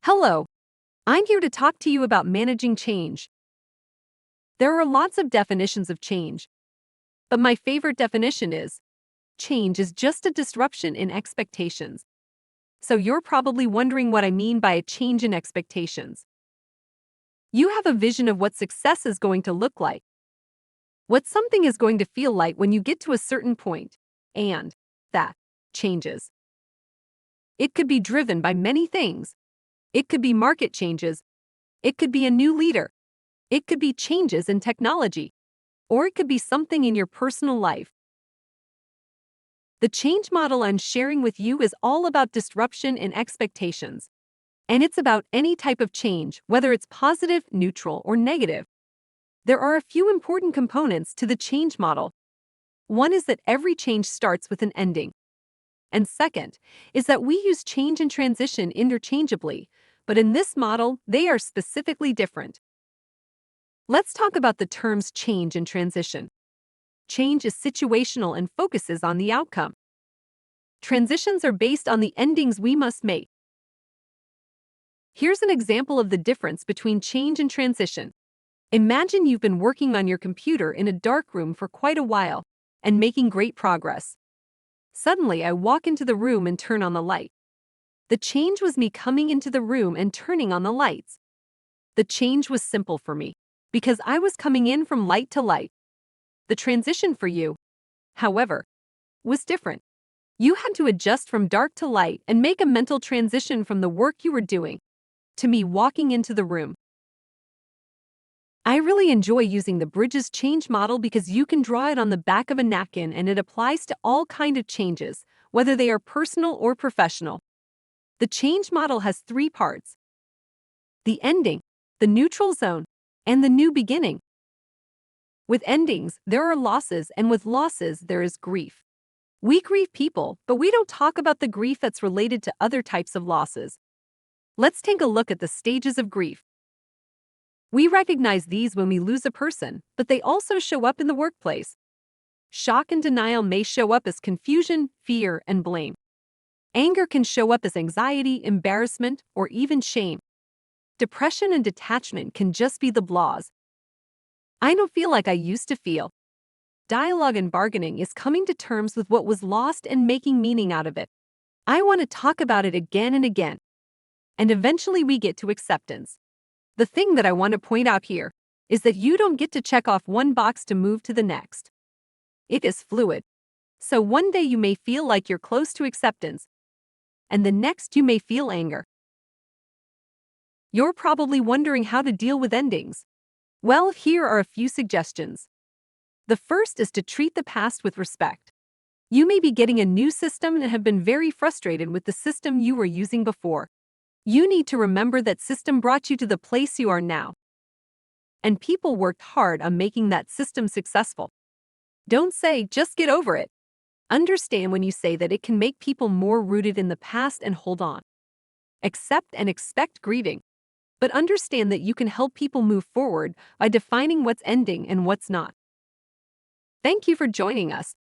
Hello, I'm here to talk to you about managing change. There are lots of definitions of change, but my favorite definition is change is just a disruption in expectations. So you're probably wondering what I mean by a change in expectations. You have a vision of what success is going to look like, what something is going to feel like when you get to a certain point, and that changes. It could be driven by many things. It could be market changes. It could be a new leader. It could be changes in technology, or it could be something in your personal life. The change model I'm sharing with you is all about disruption in expectations. And it's about any type of change, whether it's positive, neutral, or negative. There are a few important components to the change model. One is that every change starts with an ending. And second is that we use change and transition interchangeably, but in this model, they are specifically different. Let's talk about the terms change and transition. Change is situational and focuses on the outcome. Transitions are based on the endings we must make. Here's an example of the difference between change and transition. Imagine you've been working on your computer in a dark room for quite a while and making great progress. Suddenly, I walk into the room and turn on the light. The change was me coming into the room and turning on the lights. The change was simple for me, because I was coming in from light to light. The transition for you, however, was different. You had to adjust from dark to light and make a mental transition from the work you were doing to me walking into the room. I really enjoy using the Bridges change model because you can draw it on the back of a napkin and it applies to all kinds of changes, whether they are personal or professional. The change model has three parts: the ending, the neutral zone, and the new beginning. With endings, there are losses, and with losses, there is grief. We grieve people, but we don't talk about the grief that's related to other types of losses. Let's take a look at the stages of grief. We recognize these when we lose a person, but they also show up in the workplace. Shock and denial may show up as confusion, fear, and blame. Anger can show up as anxiety, embarrassment, or even shame. Depression and detachment can just be the blahs. I don't feel like I used to feel. Dialogue and bargaining is coming to terms with what was lost and making meaning out of it. I want to talk about it again and again. And eventually we get to acceptance. The thing that I want to point out here is that you don't get to check off one box to move to the next. It is fluid. So one day you may feel like you're close to acceptance, and the next you may feel anger. You're probably wondering how to deal with endings. Well, here are a few suggestions. The first is to treat the past with respect. You may be getting a new system and have been very frustrated with the system you were using before. You need to remember that system brought you to the place you are now. And people worked hard on making that system successful. Don't say, just get over it. Understand when you say that it can make people more rooted in the past and hold on. Accept and expect grieving. But understand that you can help people move forward by defining what's ending and what's not. Thank you for joining us.